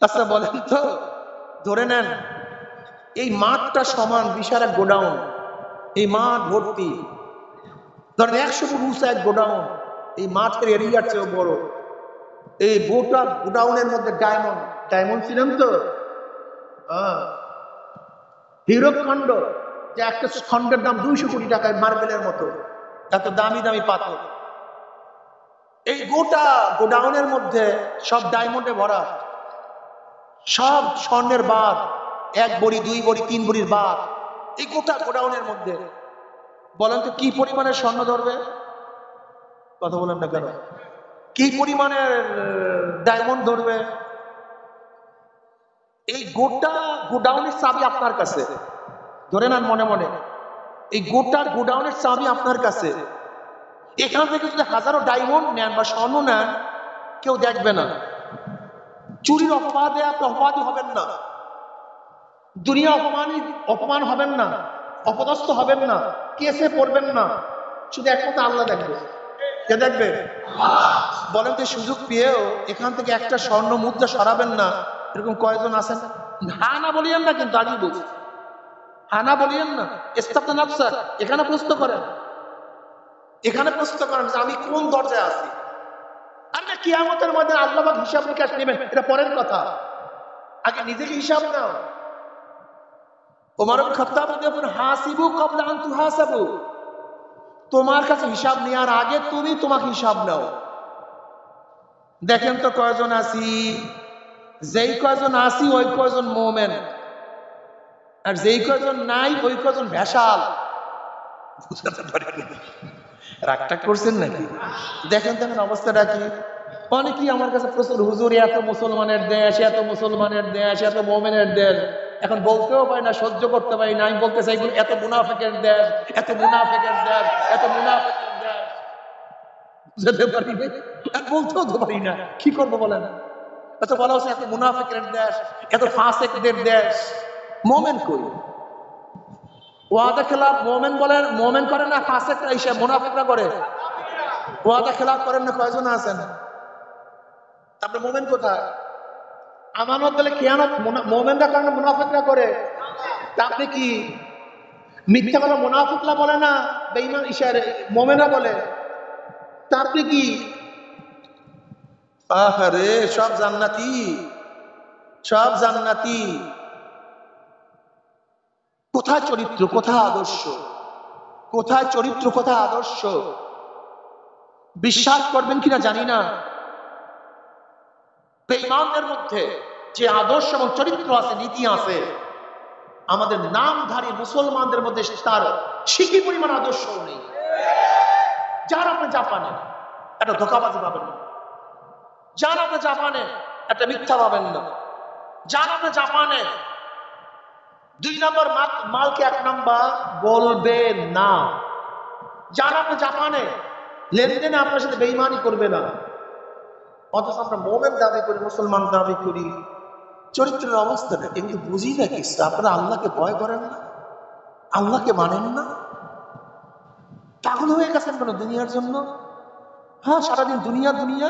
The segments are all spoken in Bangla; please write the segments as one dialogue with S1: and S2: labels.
S1: আচ্ছা বলেন তো, ধরে নেন এই মাঠটা সমান বিশাল এক গোডাউন, এই মাঠ ভর্তি, ধরেন 100 ফুট উঁচা এক গোডাউন, এই মাঠের এরিয়ার চেয়ে বড়, এই গোটা গোডাউনের মধ্যে ডায়মন্ড, ডায়মন্ড ছিলেন তো, হীরক খণ্ড, যে একটা খণ্ডের দাম 200 কোটি টাকায়, মার্বেলের মতো এত দামি দামি পাথর, এই গোটা গোডাউনের মধ্যে সব ডায়মন্ডে ভরা, সব স্বর্ণের বার, 1 বড়ি 2 বড়ি 3 বড়ির বার, এই গোটা গোডাউনের মধ্যে। বলেন তো কি পরিমাণের স্বর্ণ ধরবে? কথা বলেন না কেন? কি পরিমাণের ডায়মন্ড ধরবে? এই গোটা গোডাউনের চাবি আপনার কাছে, ধরে নেন মনে মনে, এই গোটা গোডাউনের চাবি আপনার কাছে। এখান থেকে যদি হাজারো ডায়মন্ড নেন বা স্বর্ণ নেন, কেউ দেখবে না, চুরির অপবাদে আপনি অপবাদী হবেন না, দুনিয়া অপমান হবেন না, অপদস্থ হবেন না, কেসে পড়বেন না, শুধু একমাত্র আল্লাহ দেখবে। কে দেখবে? বলেন তো সুযোগ পেয়েও এখান থেকে একটা স্বর্ণ মুদ্রা সরাবেন না, এরকম কয়জন আছেন? হা না বলিয়েন না, কিন্তু আগে বলছি, হা না বলিয়েন না, ইস্তাফতা নাফসাক, এখানে প্রশ্ন করেন, এখানে প্রশ্ন করেন যে আমি কোন দরজায় আছি। আর না কিয়ামতের মধ্যে আল্লাহ পাক হিসাব নিকাশ নেবেন, এটা পরের কথা, আগে নিজেকে হিসাব নাও। ওমর ইবনে খাত্তাব রাদিয়াল্লাহু আনহু, হাসিবু ক্বাবলা আন তুহাসাবু, তোমার কাছে হিসাব নেওয়ার আগে তুমি তোমাকে হিসাব নাও। দেখেন তো কয়জন আছি, যেই কয়জন আছি ওই কয়জন মুমিন, আর যেই কয়জন নাই ওই কয়জন ভেসাল। বুঝতে পারেন? রাগটা করছেন নাকি? দেখেন দেখেন অবস্থাটা কি। অনেকেই আমার কাছে প্রচুর, হুজুর এত মুসলমানের দেশ, এত মুসলমানের দেশ, এত মুমিনের দেশ, এখন বলতেও পারি না, সহ্য করতে পারি না, আমি বলতে চাই এত মুনাফিকের দেশ, এত মুনাফিকের দেশ, এত মুনাফিকের দেশ, বুঝতে পারি না, আর বলতেও তো পারি না, কি করবো বলেন? এত বলা হচ্ছে এত মুনাফিকের দেশ, এত ফাসিকদের দেশ। মুমিন কই? ওয়াদা খেলাফ মুমিন বলেন, মুমিন করে না ফাসিকরা, হিসাব মুনাফিকরা করে। ওয়াদা খেলাফ করেন না কয়জন আছেন? তারপরে মুমিন কোথায়? আমানত দিলে খেয়ানত মুমিনরা করে না মুনাফিকরা করে? তা আপনি কি মিথ্যা কথা মুনাফিকরা বলে না, বেঈমান ইশারে মুমিনরা বলে? তা আপনি কি? আহারে সব জান্নাতি, সব জান্নাতি। কোথায় চরিত্র, কোথায় আদর্শ? কোথায় চরিত্র, কোথায় আদর্শ? বিশ্বাস করবেন কিনা জানি না, বেঈমানদের মধ্যে যে আদর্শ এবং চরিত্র আছে, নীতি আছে, আমাদের নামধারী মুসলমানদের মধ্যে তার শিখি পরিমাণ আদর্শ নেই। যার আপনি জাপানে একটা ধোঁকাবাজি পাবেন না, যার আপনি জাপানে একটা মিথ্যা পাবেন না, যার আপনি জাপানে 2 নম্বর মালকে 1 নাম্বার বলবে না, যার আপনি জাপানে লেনদেনে আপনার সাথে বেঈমানি করবে না। অথচ আমরা মুমিন দাবি করি, মুসলমান দাবি করি, চরিত্রের অবস্থাটা কিন্তু বুঝি না কিছু। আপনারা আল্লাহকে ভয় করেন না, আল্লাহকে মানেন না, পাগল হয়ে গেছেন কেন দুনিয়ার জন্য? হ্যাঁ, সারাদিন দুনিয়া দুনিয়া,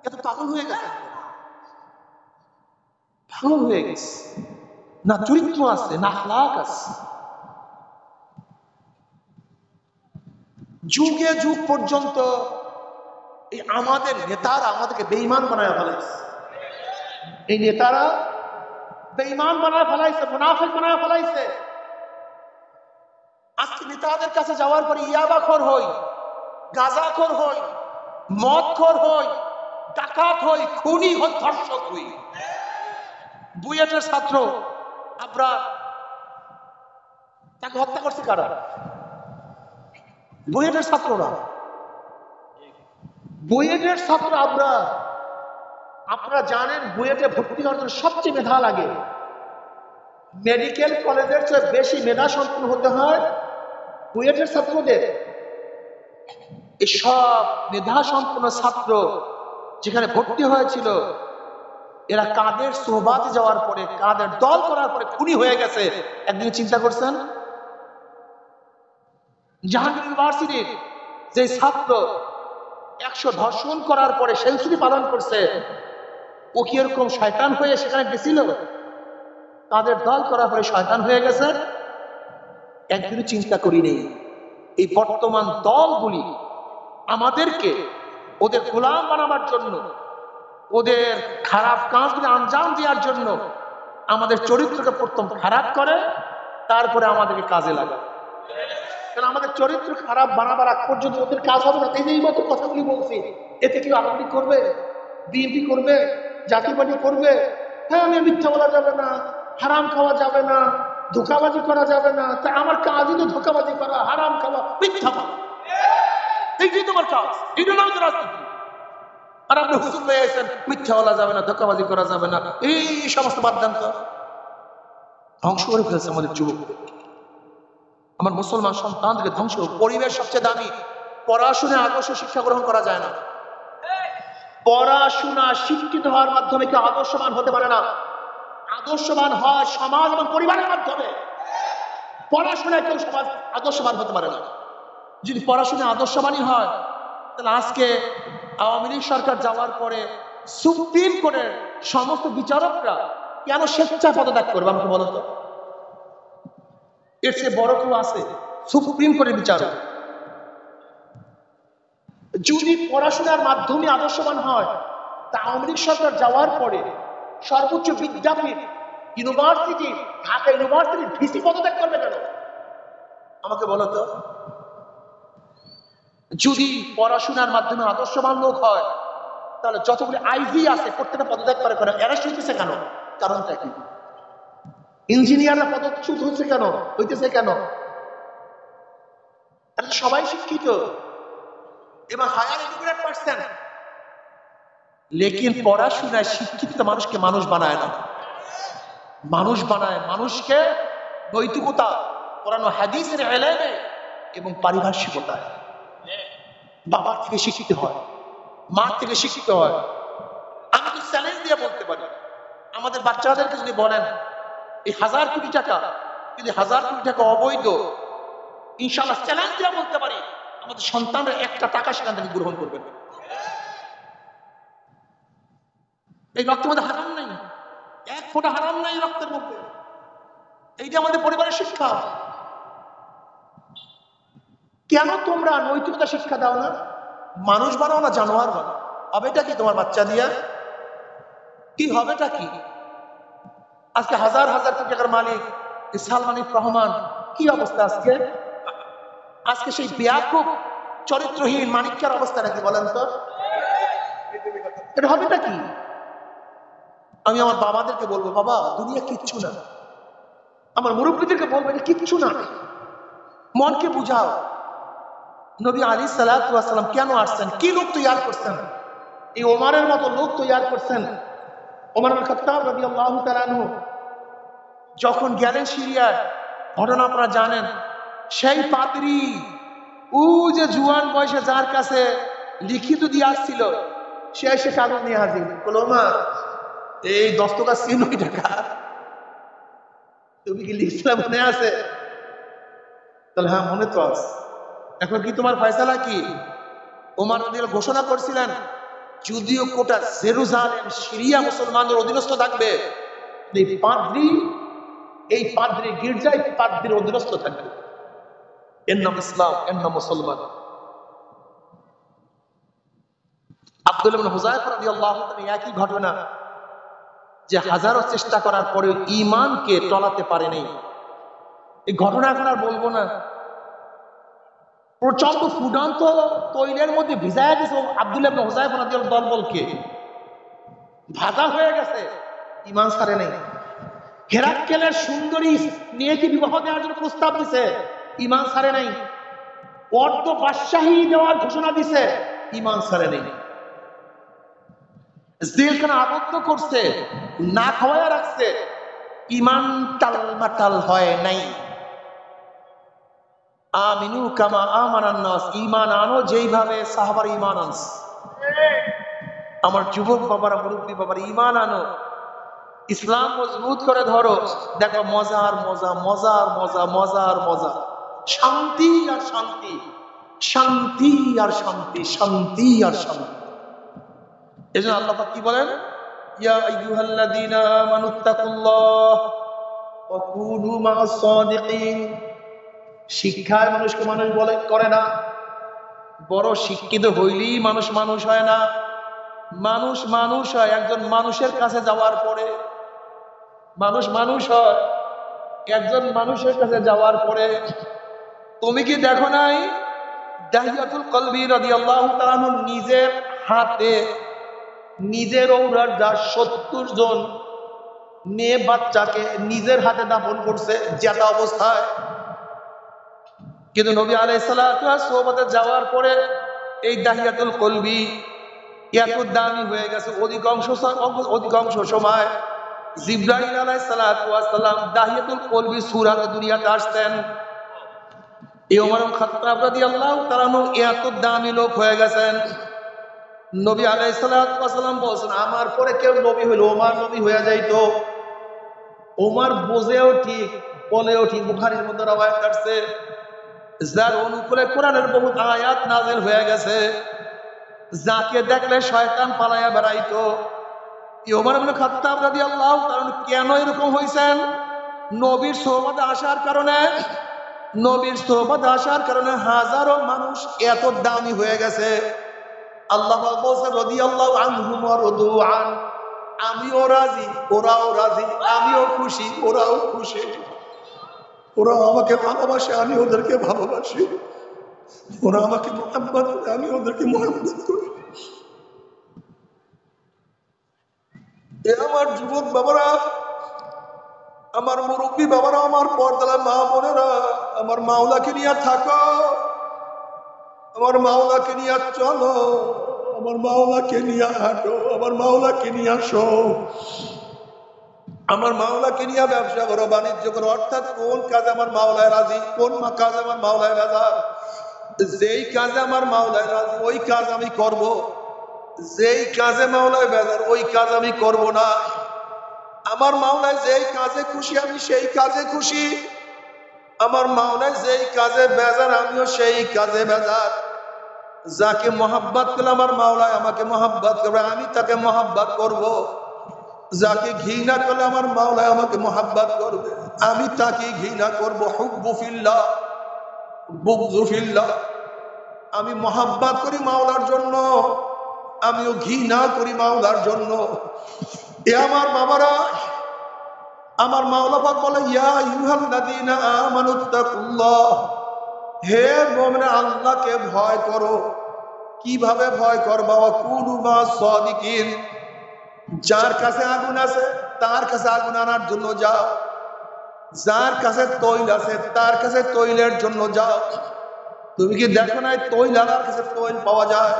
S1: এত পাগল হয়ে গেছেন, পাগল হয়ে গেছে, না চরিত্র আছে, না আখলাক আছে। যুগে যুগ পর্যন্ত এই আমাদের নেতারা আমাদেরকে বেঈমান বানায় ফেলাইছে, এই নেতারা বেঈমান বানায় ফেলাইছে, মুনাফিক বানায় ফেলাইছে। আজকে নেতাদের কাছে যাওয়ার পরে ইয়াবাখোর হই, গাঁজাখোর হই, মদখোর হই, ডাকাত হই, খুনি হই, ধর্ষক হই। বুয়েটের ছাত্র আমরা, তাকে হত্যা করছে কারা? বুয়েটের ছাত্ররা, বুয়েটের ছাত্র আমরা। আপনারা জানেন বুয়েটে ভর্তি হওয়ার জন্য সবচেয়ে মেধা লাগে, মেডিকেল কলেজের চেয়ে বেশি মেধা সম্পন্ন হতে হয় বুয়েটের ছাত্রদের। এই সব মেধা সম্পন্ন ছাত্র যেখানে ভর্তি হয়েছিল, এরা কাদের সোহবাতে যাওয়ার পরে, কাদের দল করার পরে খুনি হয়ে গেছে। একদিন চিন্তা করছেন? জাহাঙ্গীর ইউনিভার্সিটির যে ছাত্র 100 ধর্ষণ করার পরে সেঞ্চুরি পালন করছে, ও কি এরকম শয়তান হয়ে সেখানে গেছিল? তাদের দল করার পরে শয়তান হয়ে গেছে? একদিনও চিন্তা করি নেই এই বর্তমান দলগুলি আমাদেরকে ওদের গোলাম বানাবার জন্য, ওদের খারাপ কাজগুলি আঞ্জাম দেওয়ার জন্য আমাদের চরিত্রকে প্রথম খারাপ করে, তারপরে আমাদেরকে কাজে লাগায়। কারণ আমাদের চরিত্র খারাপ বানাবার আগ পর্যন্ত ওদের কাজ হবে না। এই মতো কথাগুলি বলছি, এতে কেউ আওয়ামী করবে, বিএনপি করবে, জাতীয় পার্টি করবে? হ্যাঁ, আমি মিথ্যা বলা যাবে না, হারাম খাওয়া যাবে না, ধোকাবাজি করা যাবে না। তা আমার কাজই তো ধোকাবাজি করা, হারাম খাওয়া, মিথ্যা বলা। এইটাই তোমার কাজ, এটা নাম তো রাজনীতি। আর আপনি হুজুর হয়ে আছেন, মিথ্যা বলা যাবে না, ধোকাবাজি করা যাবে না, এই সমস্ত বাদদান্ত ধ্বংস করে ফেলছে আমাদের যুবকদের। আমার মুসলমান সন্তানদেরকে ধ্বংস। পরিবেশ সবচেয়ে দামি। পড়াশোনা আদর্শ শিক্ষা গ্রহণ করা যায় না। পড়াশোনা শিক্ষিত হওয়ার মাধ্যমে কেউ আদর্শবান হতে পারে না। আদর্শবান হয় সমাজ এবং পরিবারের মাধ্যমে। পড়াশোনায় কেউ সমাজ আদর্শবান হতে পারে না। যদি পড়াশোনা আদর্শবানই হয়, তাহলে আজকে আওয়ামী লীগ সরকার যাওয়ার পরে সুপ্রিম কোর্টের সমস্ত বিচারকরা কেন স্বেচ্ছায় পদত্যাগ করবে আমাকে বলো তো? এর চেয়ে বড় কেউ আছে? সুপ্রিম কোর্টের বিচারক যদি পড়াশোনার মাধ্যমে আদর্শবান হয়, তা আওয়ামী লীগ সরকার যাওয়ার পরে সর্বোচ্চ বিদ্যাপীঠ ইউনিভার্সিটি, ঢাকা ইউনিভার্সিটির ভিসি পদত্যাগ করবে কেন আমাকে বলো তো? যদি পড়াশোনার মাধ্যমে আদর্শবান লোক হয়, তাহলে যতগুলি আইজি আছে প্রত্যেকটা পদত্যাগ করে কেন? অ্যারেস্ট হইতেছে কেন? কারণটা কি? ইঞ্জিনিয়াররা পদচ্যুত হচ্ছে কেন, হইতেছে কেন? সবাই শিক্ষিত এবং হায়ার এডুকেটেড পারসন, লেকিন পড়াশোনায় শিক্ষিত মানুষকে মানুষ বানায় না। মানুষ বানায় মানুষকে নৈতিকতা, কোরআন ও হাদিসের ইলমে এবং পারিভাষিকতায়। বাবার থেকে শিক্ষিত হয়, মা থেকে শিক্ষিত হয়। আমি তো চ্যালেঞ্জ দিয়ে বলতে পারি, আমাদের বাচ্চাদেরকে যদি বলেন এই 1000 কোটি টাকা, যদি 1000 কোটি টাকা অবৈধ, ইনশাআল্লাহ চ্যালেঞ্জ দিয়ে বলতে পারি আমাদের সন্তানরা একটা টাকা সেখান থেকে গ্রহণ করবে না। এই রক্তের মধ্যে হারাম নাই, এক ফোঁটা হারাম নাই রক্তের মধ্যে। এইটা আমাদের পরিবারের শিক্ষা। কেন তোমরা নৈতিকতা শিক্ষা দাও না? মানুষ বানাও না, জানোয়ার বানাও। হবেটা কি তোমার বাচ্চা দিয়া? কি হবেটা কি? আজকে হাজার হাজার কোটি টাকার মালিক সালমান রহমান, কি অবস্থা আজকে? আজকে সেই বেয়াকুব চরিত্রহীন মানিককার অবস্থা নাকি বলেন তো? এটা হবেটা কি? আমি আমার বাবাদেরকে বলবো, বাবা দুনিয়া কিচ্ছু না। আমার মুরব্বীদেরকে বলবো, এটা কিচ্ছু না, মনকে বুঝাও। নবী আলী সাল্লাল্লাহু আলাইহি ওয়াসাল্লাম কেন আসছেন? কি লোক তৈরি করছেন? এই ওমরের মতো লোক তৈরি করছেন। ওমর ইবনে খাত্তাব রাদিয়াল্লাহু তাআলা আনহু যখন গেলেন সিরিয়ায়, ঘটনা আপনারা জানেন, সেই পাদ্রী ও যে জুয়ান বয়সে যার কাছে লিখিত দিয়ে আসছিল, সে এসে কাগজ নিয়ে হাজির। বলল, ওমর এই দস্তখত ছিল টাকা, তুমি কি লিখছিলাম মনে আছে? তাহলে হ্যাঁ মনে তো আছে। এখন কি তোমার ফয়সালা কি? ওমর রাদিয়াল্লাহু ঘোষণা করছিলেন, যদিও কোটা জেরুজালেম সিরিয়া মুসলমানদের অধীনস্থ থাকবে, এই পাদ্রী গির্জায় পাদ্রীর অধীনস্থ থাকবে। এর নাম ইসলাম, এর নাম মুসলমান। আব্দুল্লাহ ইবনে হুযায়ফা রাদিয়াল্লাহু তাআলা একই ঘটনা, যে হাজারো চেষ্টা করার পরেও ঈমানকে টলাতে পারেনি। এই ঘটনা এখন আর বলবো না। প্রচন্ড ফুডান্ত তৈলের মধ্যে ভিজায়া গেছে আব্দুল্লাহ ইবনে হুযায়ফা রাদিয়াল্লাহু দলবলকে, ভাজা হয়ে গেছে, ঈমান ছাড়ে নেই। হেরাক্কেলের সুন্দরী নিয়ে কি বিবাহ দেওয়ার জন্য প্রস্তাব দিছে, ঈমান ছাড়ে নাই। অর্ধ বাদশাহী দেওয়ার ঘোষণা দিছে, ঈমান ছাড়ে নেই। জেলখানা আবদ্ধ করছে, না খাওয়ায় রাখছে, ঈমান টালমাটাল হয় নাই। আমিনু কামা আমানান নাস, ঈমান আনো যেইভাবে সাহাবার ঈমান আনছে। আমার যুবক বাবারা, মুরব্বী বাবারা, ঈমান আনো, ইসলাম মজবুত করে ধরো, দেখো মজার মজা, মজার মজা, মজার মজা, শান্তি আর শান্তি, শান্তি আর শান্তি, শান্তি আর শান্তি। এই জন্য আল্লাহ পাক কি বলেন? ইয়া আইয়ুহাল্লাযীনা আমানুত্তাকুল্লাহ ওয়া কুনু মা'আস সাদিকিন। শিক্ষায় মানুষকে মানুষ বলে করে না, বড় শিক্ষিত হইলেই মানুষ মানুষ হয় না। মানুষ মানুষ হয় একজন মানুষের কাছে যাওয়ার পরে। মানুষ মানুষ হয় একজন মানুষের কাছে যাওয়ার পরে। তুমি কি দেখো নাই দাহিয়াতুল কলবি রাদিয়াল্লাহু তাআলা আনহু নিজের হাতে নিজের ঔরার যা ৭০ জন মেয়ে বাচ্চাকে নিজের হাতে দাফন করছে জেতা অবস্থায়। কিন্তু নবী আলাইহিস সালাতু ওয়াস সোহবতে যাওয়ার পরে এই দাহিয়াতুল কলবি এত দামি হয়ে গেছে। অধিকাংশ সময় জিবরাইল আলাইহিস সালাতু ওয়াস সালাম দাহিয়াতুল কলবি সূরাতে দুনিয়াতে আসতেন। এই ওমর ইবনে খাত্তাব রাদিয়াল্লাহু তাআলা আনহু এত দামি লোক হয়ে গেছেন। নবী আলাইহিস সালাতু ওয়াস সালাম বলেন, আমার পরে কেউ নবী হইলো ওমর নবী হয়ে যাইতো। ওমর বোঝেও ঠিক বলেও ঠিক। বুখারীর মধ্যে রওয়ায়াত আছে, যার অনুকূলে কোরআনের বহুত আয়াত নাযিল হয়ে গেছে, যাকে দেখলে শয়তান পালায়া বেড়াইতো। ওমর ইবনে খাত্তাব রাদিয়াল্লাহু তাআলা কেন এরকম হইছেন? নবীর সোহবতে আসার কারণে। নবীর সোহবতে আসার কারণে হাজারো মানুষ এত দামি হয়ে গেছে। আল্লাহ পাক বলেন রাদিয়াল্লাহু আনহুম ওয়া রাদু আন, আমিও রাজি ওরাও রাজি, আমিও খুশি ওরাও খুশি। ওরা আমাকে ভালোবাসে আমি ওদেরকে ভালোবাসি, ওরা আমাকে মুহাব্বত করে আমি ওদেরকে মুহাব্বত করি। এ আমার যুবক বাবারা, আমার মুরব্বী বাবারা, আমার পর্দার মা বোনেরা, আমার মাওলাকে নিয়ে থাকো, আমার মাওলাকে নিয়ে চলো, আমার মাওলাকে নিয়ে হাঁটো, আমার মাওলাকে নিয়ে আসো, আমার মাওলাকে নিয়ে ব্যবসা করো, বাণিজ্য করো। অর্থাৎ কোন কাজে আমার মাওলায় রাজি, কোন কাজে আমার মাওলায় বেজার। যেই কাজে আমার মাওলায় রাজি ওই কাজ আমি করব, যেই কাজে মাওলায় বেজার ওই কাজ আমি করব না। আমার মাওলায় যেই কাজে খুশি আমি সেই কাজে খুশি, আমার মাওলায় যেই কাজে বেজার আমিও সেই কাজে বেজার। যাকে মহাব্বত করলে আমার মাওলায় আমাকে মহাব্বত করবে, আমি তাকে মহাব্বত করব। যাকে ঘৃণা করলে আমার মাওলায় আমাকে মহাব্বত করবে, আমি তাকে ঘৃণা করব। হুব্বু ফিল্লাহ বুগযু ফিল্লাহ। আমি মহাব্বত করি মাওলার জন্য, আমিও ঘৃণা করি মাওলার জন্য। এ আমার বাবারা, আমার মাওলা পাক বলে ইয়া আইয়ুহাল্লাযীনা আমানুত্তাকুল্লাহ, হে মুমিন আল্লাহকে ভয় করো। কিভাবে ভয় করবা? ওয়া কুনু মা'আস সাদিকিন, যার কাছে আগুন আছে তার কাছে আগুন আনার জন্য যাও, যার কাছে তৈল আছে তার কাছে তৈলের জন্য যাও। তুমি কি দেখো নাই তৈল আনার কাছে তৈল পাওয়া যায়,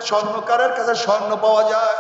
S1: স্বর্ণকারের কাছে স্বর্ণ পাওয়া যায়।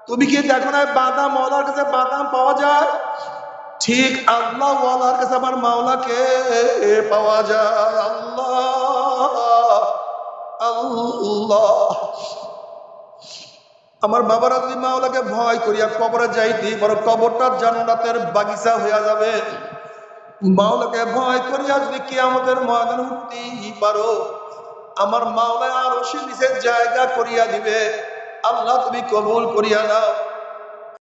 S1: তুমি কি দেখো নাই বাদাম ওয়ালার কাছে বাদাম পাওয়া যায়? ঠিক আল্লাহ ওয়ালার কাছে আমার মাওলাকে পাওয়া যায়। আল্লাহ আল্লাহ। আমার বাবারা যদি মাওলাকে ভয় করিয়া কবরে যাইতে বড় কবরটা জান্নাতের বাগিচা হইয়া যাবে। মাওলাকে ভয় করিয়া যদি কিয়ামতের ময়দানে উঠতেই পারো, আমার মাওলা আরশের নিচে জায়গা করিয়া দিবে। আল্লাহ তুমি কবুল করিয়া নাও।